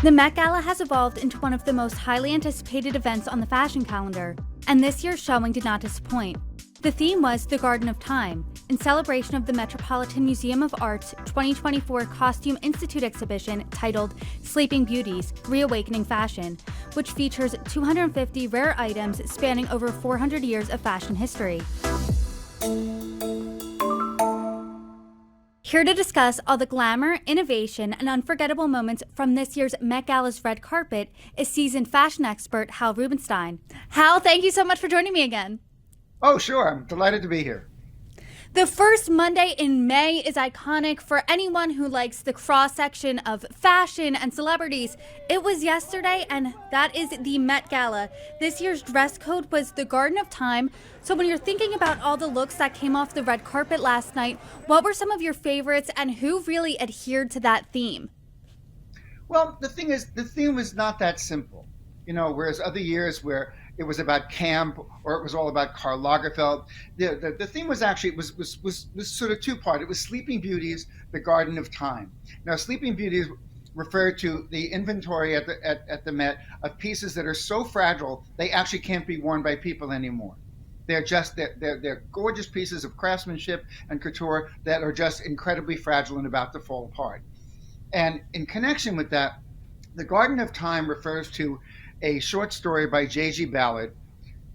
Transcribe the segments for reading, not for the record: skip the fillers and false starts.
The Met Gala has evolved into one of the most highly anticipated events on the fashion calendar, and this year's showing did not disappoint. The theme was The Garden of Time, in celebration of the Metropolitan Museum of Art's 2024 Costume Institute exhibition titled Sleeping Beauties, Reawakening Fashion, which features 250 rare items spanning over 400 years of fashion history. Here to discuss all the glamour, innovation, and unforgettable moments from this year's Met Gala's red carpet is seasoned fashion expert Hal Rubenstien. Hal, thank you so much for joining me again. Oh, sure. I'm delighted to be here. The first Monday in May is iconic for anyone who likes the cross-section of fashion and celebrities. It was yesterday, and that is the Met Gala. This year's dress code was the Garden of Time. So when you're thinking about all the looks that came off the red carpet last night, what were some of your favorites and who really adhered to that theme? Well, the thing is, the theme was not that simple. Whereas other years where it was about camp or it was all about Karl Lagerfeld, the theme was actually was sort of two-part. It was Sleeping Beauties, the Garden of Time. Now, Sleeping Beauties refer to the inventory at the Met of pieces that are so fragile they actually can't be worn by people anymore. They're gorgeous pieces of craftsmanship and couture that are just incredibly fragile and about to fall apart. And in connection with that, the Garden of Time refers to a short story by J.G. Ballard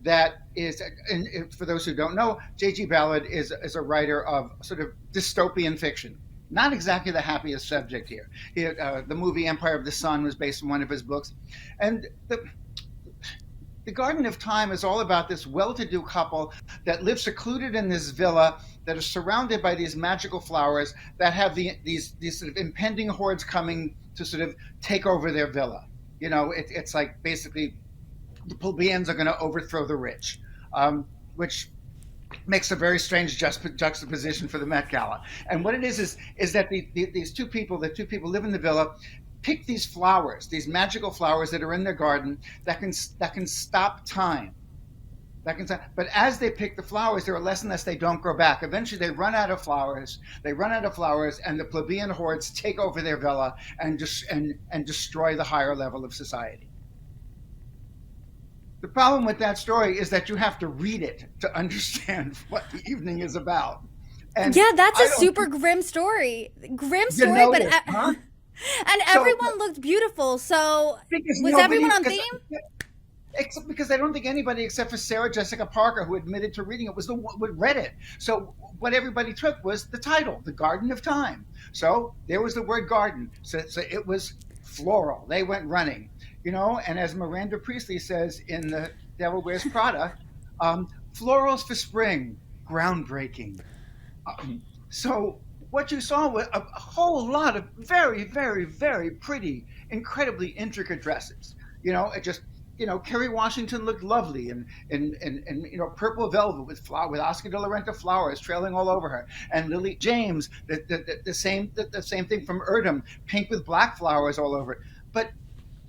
that is, and for those who don't know, J.G. Ballard is a writer of sort of dystopian fiction. Not exactly the happiest subject here. The movie Empire of the Sun was based on one of his books. And the Garden of Time is all about this well-to-do couple that live secluded in this villa that is surrounded by these magical flowers that have these sort of impending hordes coming to sort of take over their villa. It's like basically the plebeians are going to overthrow the rich, which makes a very strange juxtaposition for the Met Gala. And what it is that these two people live in the villa, pick these flowers, these magical flowers that are in their garden that can stop time. But as they pick the flowers, there are less and less they don't grow back. Eventually, they run out of flowers. And the plebeian hordes take over their villa and destroy the higher level of society. The problem with that story is that you have to read it to understand what the evening is about. And yeah, that's a super grim story. But huh? And everyone looked beautiful. So was everyone on theme? Except because I don't think anybody except for Sarah Jessica Parker, who admitted to reading it, was the one who read it. So what everybody took was the title, The Garden of Time. So there was the word garden. So it was floral. They went running, and as Miranda Priestley says in The Devil Wears Prada, florals for spring, groundbreaking. So what you saw was a whole lot of very, very, very pretty, incredibly intricate dresses. Kerry Washington looked lovely in purple velvet with Oscar de la Renta flowers trailing all over her, and Lily James the same thing from Erdem, pink with black flowers all over it. But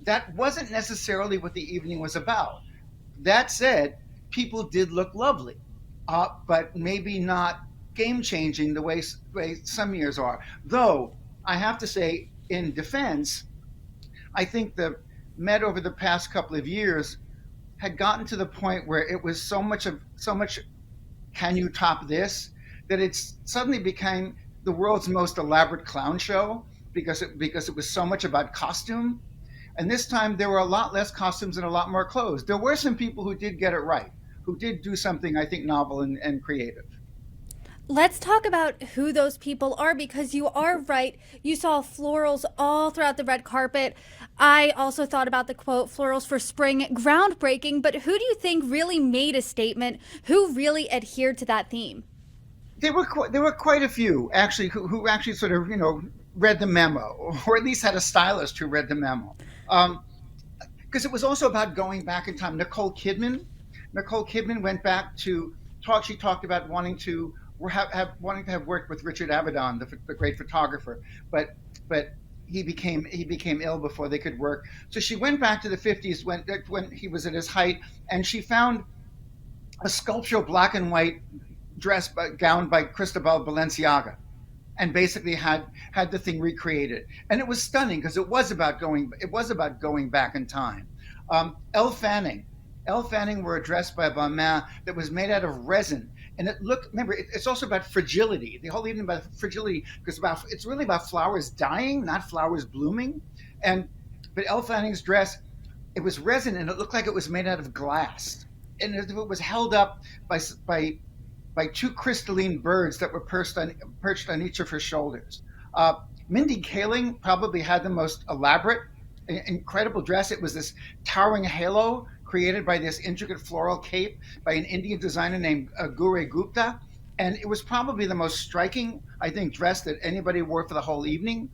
that wasn't necessarily what the evening was about. That said, people did look lovely, but maybe not game-changing the way some years are. Though I have to say, in defense, I think the Met over the past couple of years had gotten to the point where it was so much can you top this, that it's suddenly became the world's most elaborate clown show because it was so much about costume. And this time there were a lot less costumes and a lot more clothes. There were some people who did get it right, who did do something, I think, novel and creative. Let's talk about who those people are, because you are right. You saw florals all throughout the red carpet. I also thought about the quote, florals for spring, groundbreaking. But who do you think really made a statement? Who really adhered to that theme? There were quite a few actually who actually sort of read the memo, or at least had a stylist who read the memo. Because it was also about going back in time. Nicole Kidman went back to talk. She talked about wanting to have worked with Richard Avedon, the great photographer, but he became ill before they could work. So she went back to the 50s when he was at his height, and she found a sculptural black and white gown by Cristobal Balenciaga, and basically had the thing recreated, and it was stunning because it was about going back in time. Elle Fanning, Elle Fanning wore a dress by Balmain that was made out of resin, and it looked. Remember, it's also about fragility. The whole evening about fragility because it's really about flowers dying, not flowers blooming, and but Elle Fanning's dress, it was resin and it looked like it was made out of glass, and it was held up by by two crystalline birds that were perched on each of her shoulders. Uh, Mindy Kaling probably had the most elaborate, incredible dress. It was this towering halo created by this intricate floral cape by an Indian designer named Gure Gupta. And it was probably the most striking, I think, dress that anybody wore for the whole evening.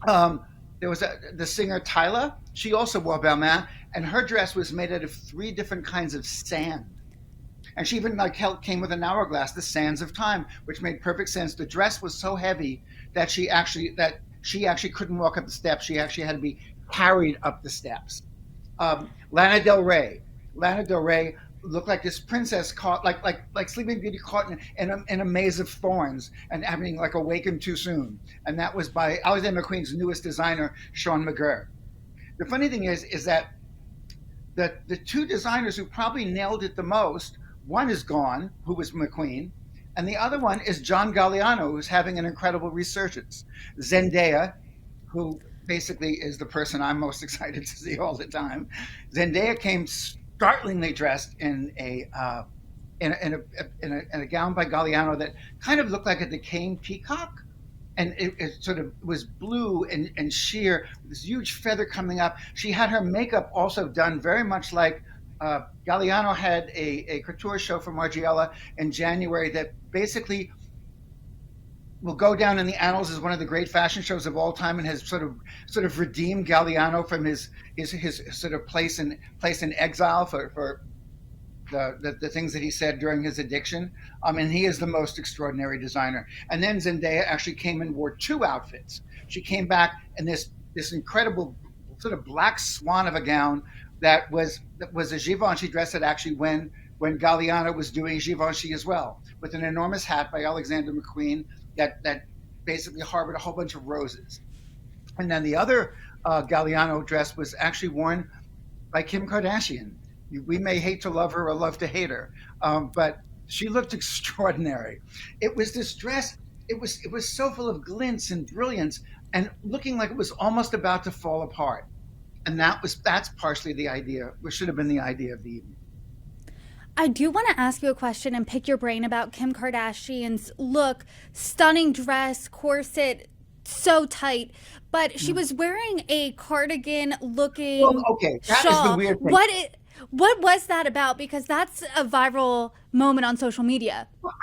There was the singer Tyla. She also wore Balmain, and her dress was made out of three different kinds of sand. And she even came with an hourglass, the sands of time, which made perfect sense. The dress was so heavy that she actually couldn't walk up the steps. She actually had to be carried up the steps. Lana Del Rey. Lana Del Rey looked like this princess caught, like Sleeping Beauty caught in a maze of thorns and having like awakened too soon. And that was by Alexander McQueen's newest designer, Sean McGurr. The funny thing is that the two designers who probably nailed it the most, one is gone, who was McQueen, and the other one is John Galliano, who's having an incredible resurgence. Zendaya, who basically is the person I'm most excited to see all the time. Zendaya came startlingly dressed in a gown by Galliano that kind of looked like a decaying peacock, and it sort of was blue and sheer, with this huge feather coming up. She had her makeup also done very much like Galliano had a couture show for Margiela in January that basically will go down in the annals as one of the great fashion shows of all time, and has sort of redeemed Galliano from his sort of place in exile for the things that he said during his addiction. And he is the most extraordinary designer. And then Zendaya actually came and wore two outfits. She came back in this incredible sort of black swan of a gown that was a Givenchy dress that actually when Galliano was doing Givenchy as well, with an enormous hat by Alexander McQueen that basically harbored a whole bunch of roses. And then the other Galliano dress was actually worn by Kim Kardashian. We may hate to love her or love to hate her, but she looked extraordinary. It was this dress. It was so full of glints and brilliance, and looking like it was almost about to fall apart. And that's partially the idea, which should have been the idea of the evening. I do want to ask you a question and pick your brain about Kim Kardashian's look. Stunning dress, corset, so tight, but she was wearing a cardigan looking okay, that shawl. is the weird thing. What was that about? Because that's a viral moment on social media. Well,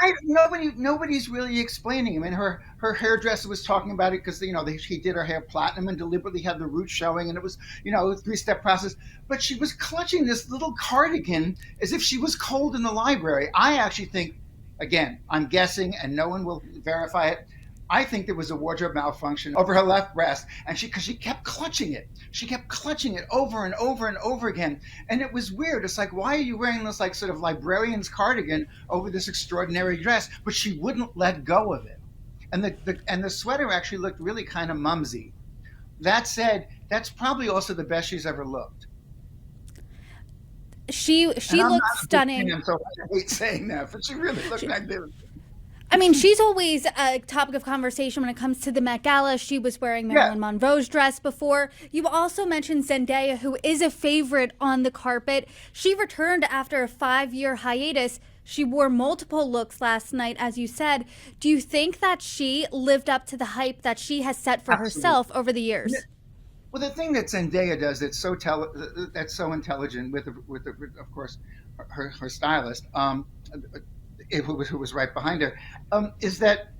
nobody's really explaining. I mean, her hairdresser was talking about it because she did her hair platinum and deliberately had the roots showing, and it was a 3-step process. But she was clutching this little cardigan as if she was cold in the library. I actually think, again, I'm guessing, and no one will verify it. I think there was a wardrobe malfunction over her left breast, and because she kept clutching it. She kept clutching it over and over and over again. And it was weird. It's like, why are you wearing this like sort of librarian's cardigan over this extraordinary dress? But she wouldn't let go of it. And the sweater actually looked really kind of mumsy. That said, that's probably also the best she's ever looked. She looked stunning. So I hate saying that, but she really looked magnificent. I mean, she's always a topic of conversation when it comes to the Met Gala. She was wearing Marilyn Monroe's dress before. You also mentioned Zendaya, who is a favorite on the carpet. She returned after a 5-year hiatus. She wore multiple looks last night, as you said. Do you think that she lived up to the hype that she has set for herself over the years? Yeah. Well, the thing that Zendaya does that's so intelligent with of course her stylist, who was right behind her, is that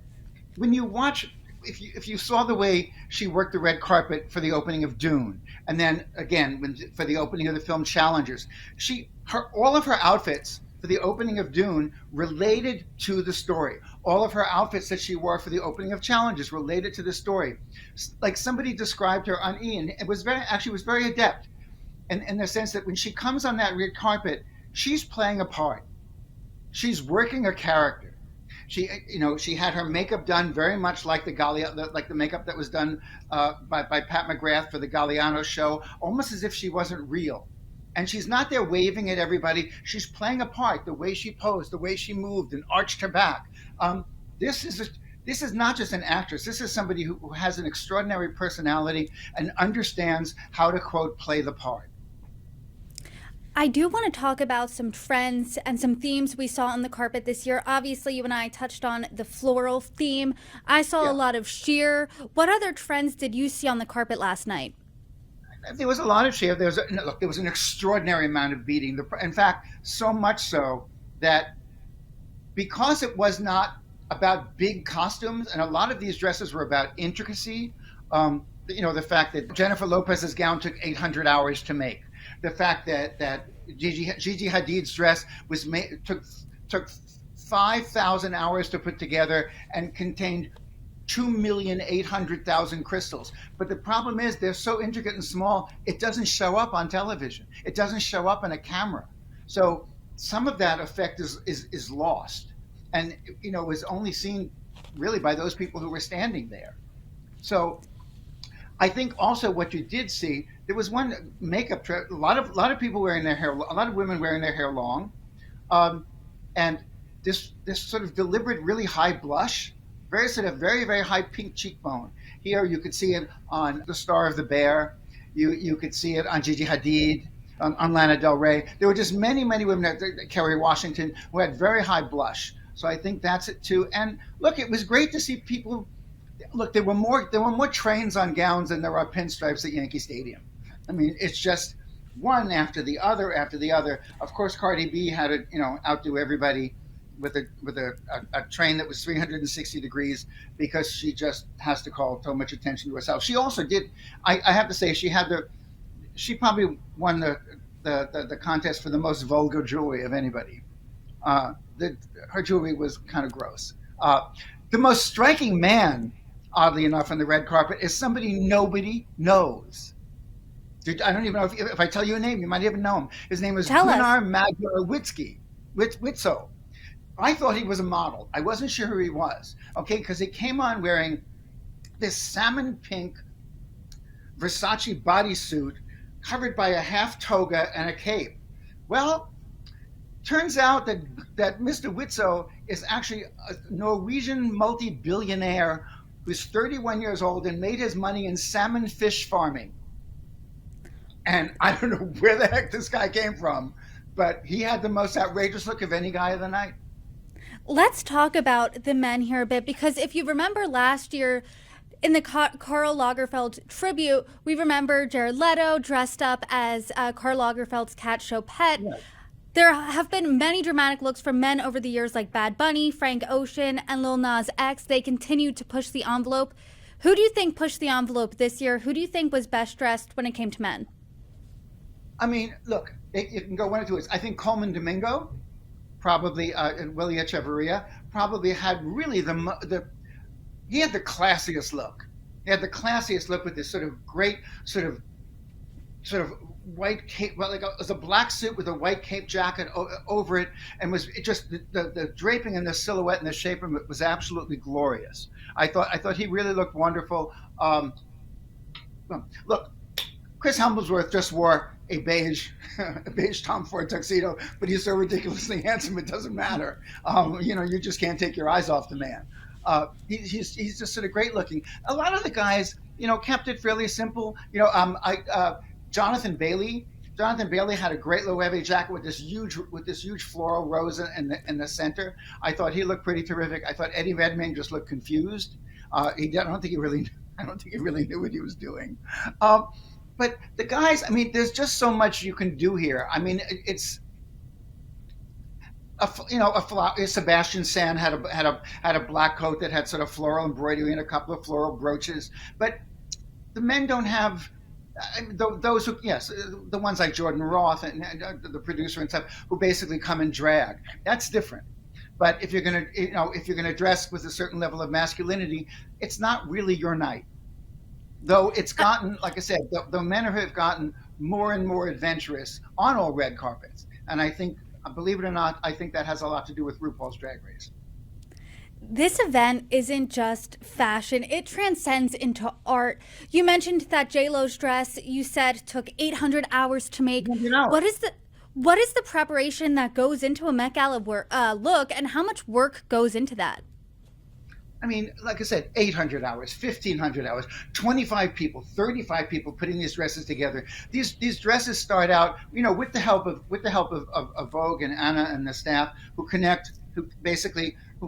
when you watch, if you saw the way she worked the red carpet for the opening of Dune, and then again for the opening of the film Challengers, all of her outfits for the opening of Dune related to the story. All of her outfits that she wore for the opening of Challengers related to the story. Like somebody described her on E! And it was very adept, in the sense that when she comes on that red carpet, she's playing a part. She's working a character. She had her makeup done very much like like the makeup that was done by Pat McGrath for the Galliano show, almost as if she wasn't real. And she's not there waving at everybody. She's playing a part. The way she posed, the way she moved and arched her back. Um, this is a, this is not just an actress. This is somebody who has an extraordinary personality and understands how to, quote, play the part. I do want to talk about some trends and some themes we saw on the carpet this year. Obviously, you and I touched on the floral theme. I saw Yeah. a lot of sheer. What other trends did you see on the carpet last night? There was a lot of share. There was an extraordinary amount of beating. In fact, so much so that because it was not about big costumes, and a lot of these dresses were about intricacy. The fact that Jennifer Lopez's gown took 800 hours to make, the fact that Gigi Hadid's dress took 5,000 hours to put together and contained 2,800,000 crystals. But the problem is they're so intricate and small, it doesn't show up on television. It doesn't show up in a camera. So some of that effect is lost, and was only seen really by those people who were standing there. So I think also what you did see, there was one makeup trend. A lot of people wearing their hair, a lot of women wearing their hair long, and this sort of deliberate, really high blush, very very high pink cheekbone. Here you could see it on the Star of the Bear. You could see it on Gigi Hadid, on Lana Del Rey. There were just many women, Kerry Washington, who had very high blush. So I think that's it too. And look, it was great to see people. Look, there were more trains on gowns than there are pinstripes at Yankee Stadium. I mean, it's just one after the other after the other. Of course, Cardi B had to outdo everybody with a train that was 360 degrees, because she just has to call so much attention to herself. She also did. I have to say, she probably won the contest for the most vulgar jewelry of anybody. Her jewelry was kind of gross. The most striking man, oddly enough, on the red carpet is somebody nobody knows. I don't even know if I tell you a name, you might even know him. His name is Tell us. Gunnar Magnar Witzøe. I thought he was a model. I wasn't sure who he was, okay, because he came on wearing this salmon pink Versace bodysuit covered by a half toga and a cape. Well, turns out that Mr. Witzøe is actually a Norwegian multi-billionaire who's 31 years old and made his money in salmon fish farming. And I don't know where the heck this guy came from, but he had the most outrageous look of any guy of the night. Let's talk about the men here a bit, because if you remember last year in the Karl Lagerfeld tribute, we remember Jared Leto dressed up as Karl Lagerfeld's cat show pet. Yes. There have been many dramatic looks from men over the years, like Bad Bunny, Frank Ocean, and Lil Nas X. They continue to push the envelope. Who do you think pushed the envelope this year? Who do you think was best dressed when it came to men? I mean, look, it can go one of two ways. I think Coleman Domingo, probably, and Willie Echeverria, probably had really he had the classiest look. He had the classiest look with this sort of great sort of white cape, well, it was a black suit with a white cape jacket over it, and it just the draping and the silhouette and the shape of it was absolutely glorious. I thought he really looked wonderful. Look, Chris Hemsworth just wore a beige Tom Ford tuxedo, but he's so ridiculously handsome it doesn't matter. You just can't take your eyes off the man. He's just sort of great looking. A lot of the guys, kept it fairly simple. Jonathan Bailey had a great Loewe jacket with this huge floral rose in the center. I thought he looked pretty terrific. I thought Eddie Redmayne just looked confused. I don't think he really knew what he was doing. But the guys, I mean, there's just so much you can do here. I mean, it's Sebastian Stan had a black coat that had sort of floral embroidery and a couple of floral brooches, but the men don't have. Those who, yes, the ones like Jordan Roth and the producer and stuff, who basically come in drag. That's different. But if you're gonna dress with a certain level of masculinity, it's not really your night. Though it's gotten, like I said, the men have gotten more and more adventurous on all red carpets, and I think, believe it or not, I think that has a lot to do with RuPaul's Drag Race. This event isn't just fashion, it transcends into art. You mentioned that J-Lo's dress you said took 800 hours to make. 100 What hours. is the preparation that goes into a Met Gala look, and how much work goes into that? I mean, like I said, 800 hours, 1,500 hours, 25 people, 35 people putting these dresses together. These dresses start out, with the help of Vogue and Anna and the staff who connect, who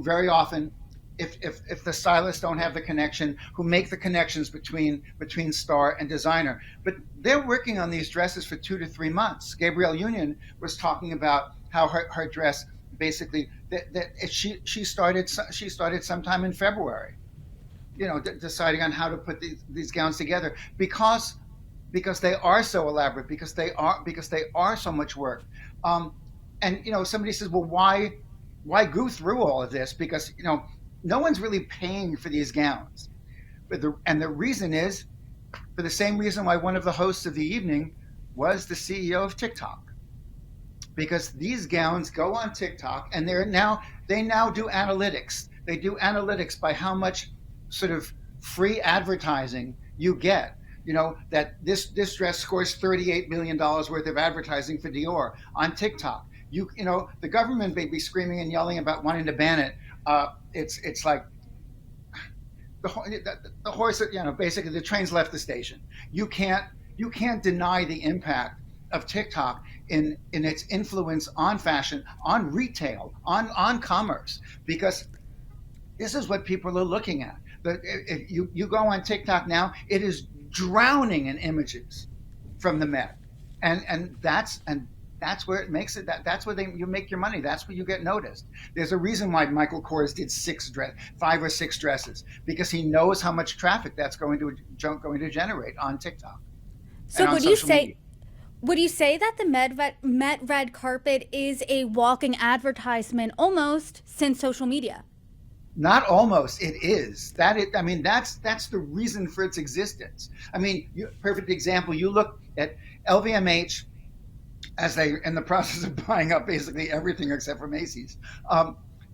very often, if the stylists don't have the connection, who make the connections between star and designer. But they're working on these dresses for 2 to 3 months. Gabrielle Union was talking about how her dress basically that she started sometime in February, deciding on how to put these gowns together because they are so elaborate, because they are so much work. And somebody says, well, why go through all of this? Because no one's really paying for these gowns. And the reason is for the same reason why one of the hosts of the evening was the CEO of TikTok, because these gowns go on TikTok and they now do analytics. They do analytics by how much sort of free advertising you get. That this dress scores $38 million worth of advertising for Dior on TikTok. The government may be screaming and yelling about wanting to ban it. It's like the horse. Basically the train's left the station. You can't deny the impact of TikTok in its influence on fashion, on retail, on commerce, because this is what people are looking at. If you go on TikTok now, it is drowning in images from the Met, and that's where it makes it. That's where you make your money. That's where you get noticed. There's a reason why Michael Kors did 5 or 6 dresses, because he knows how much traffic that's going to generate on TikTok So and on would you social media. say would you say that the Met red carpet is a walking advertisement almost since social media? Not almost, it is. I mean, that's the reason for its existence. I mean, perfect example. You look at LVMH as they in the process of buying up basically everything except for Macy's.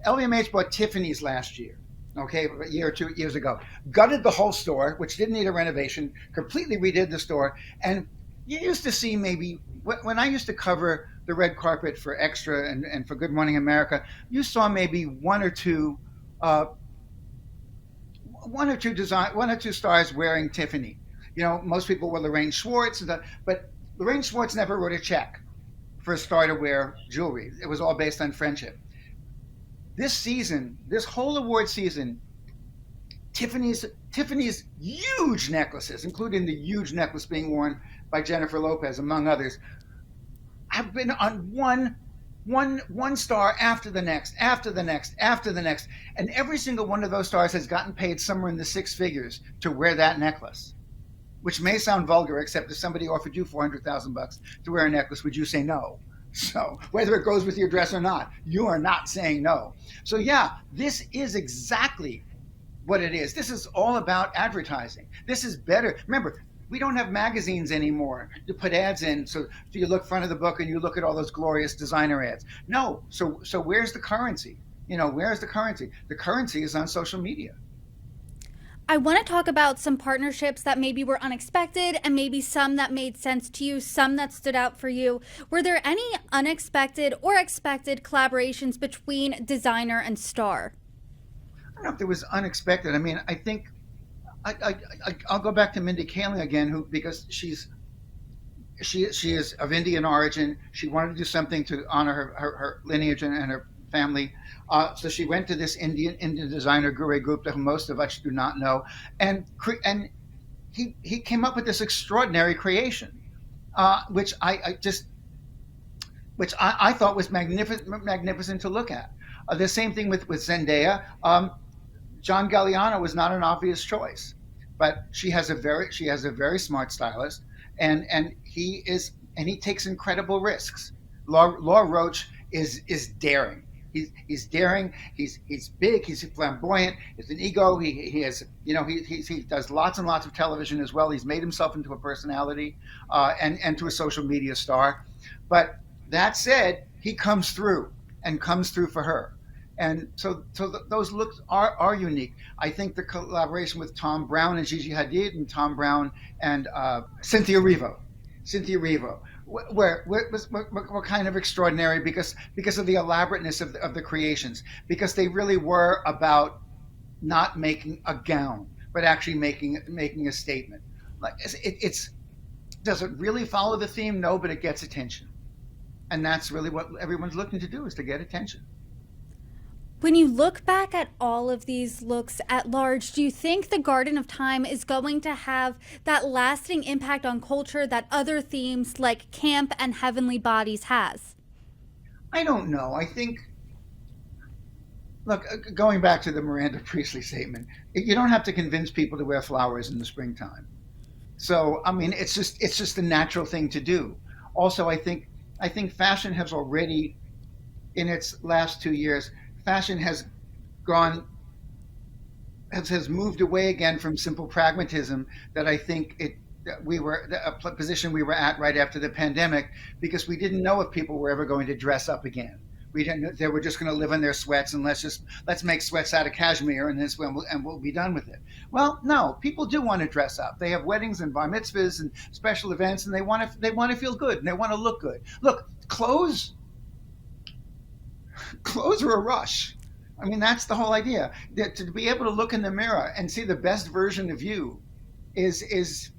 LVMH bought Tiffany's last year. Okay, a year or 2 years ago, gutted the whole store, which didn't need a renovation, completely redid the store, and you used to see maybe when I used to cover the red carpet for Extra and for Good Morning America, you saw maybe uh, one or two stars wearing Tiffany. Most people were Lorraine Schwartz, but Lorraine Schwartz never wrote a check for a star to wear jewelry. It was all based on friendship. This season, this whole award season, Tiffany's huge necklaces, including the huge necklace being worn by Jennifer Lopez, among others, have been on one star after the next, after the next, after the next, and every single one of those stars has gotten paid somewhere in the 6 figures to wear that necklace. Which may sound vulgar, except if somebody offered you $400,000 to wear a necklace, would you say no? So whether it goes with your dress or not, you are not saying no. So yeah, this is exactly what it is. This is all about advertising. This is better. Remember, we don't have magazines anymore to put ads in. So you look front of the book and you look at all those glorious designer ads. No. So where's the currency? Where's the currency? The currency is on social media. I want to talk about some partnerships that maybe were unexpected and maybe some that made sense to you, some that stood out for you. Were there any unexpected or expected collaborations between designer and star? I don't know if there was unexpected. I mean, I think I'll go back to Mindy Kaling again, because she is of Indian origin. She wanted to do something to honor her lineage and her family. So she went to this Indian designer, Guru Gupta, who most of us do not know, and he came up with this extraordinary creation, which I thought was magnificent to look at. The same thing with Zendaya. John Galliano was not an obvious choice, but she has a very smart stylist, and he takes incredible risks. Law Roach is daring. He's daring. He's big. He's flamboyant. He's an ego. He has he does lots and lots of television as well. He's made himself into a personality and to a social media star. But that said, he comes through for her, And those looks are unique. I think the collaboration with Tom Brown and Gigi Hadid, and Tom Brown and Cynthia Revo, were kind of extraordinary because of the elaborateness of the creations, because they really were about not making a gown, but actually making a statement. Like it's does it really follow the theme? No, but it gets attention, and that's really what everyone's looking to do, is to get attention. When you look back at all of these looks at large, do you think the Garden of Time is going to have that lasting impact on culture that other themes like camp and heavenly bodies has? I don't know. I think, look, going back to the Miranda Priestley statement, you don't have to convince people to wear flowers in the springtime. So, I mean, it's just a natural thing to do. Also, I think fashion has already, in its last 2 years, fashion gone has moved away again from simple pragmatism that I think we were a position we were at right after the pandemic, because we didn't know if people were ever going to dress up again. We didn't know, they were just going to live in their sweats, and let's make sweats out of cashmere, and we'll be done with it. Well, no, people do want to dress up. They have weddings and bar mitzvahs and special events, and they want to feel good, and they want to look good. Look, clothes are a rush. I mean, that's the whole idea. That to be able to look in the mirror and see the best version of you is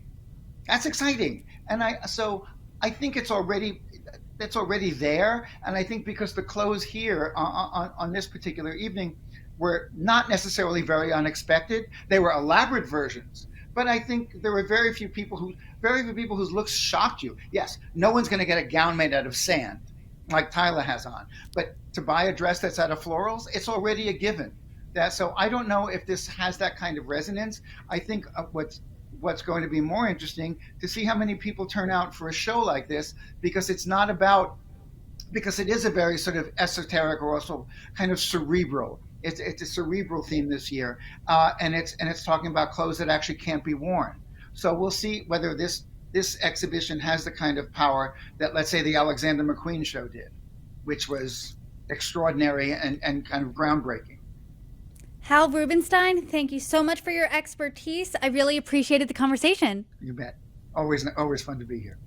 that's exciting. And I think it's already there. And I think because the clothes here on this particular evening were not necessarily very unexpected, they were elaborate versions. But I think there were very few people whose looks shocked you. Yes, no one's going to get a gown made out of sand like Tyler has on, but to buy a dress that's out of florals, it's already a given. So I don't know if this has that kind of resonance. I think what's going to be more interesting to see how many people turn out for a show like this, because it is a very sort of esoteric or also kind of cerebral. It's a cerebral theme this year, and it's talking about clothes that actually can't be worn. So we'll see whether this exhibition has the kind of power that, let's say, the Alexander McQueen show did, which was extraordinary and kind of groundbreaking. Hal Rubenstien, thank you so much for your expertise. I really appreciated the conversation. You bet. Always fun to be here.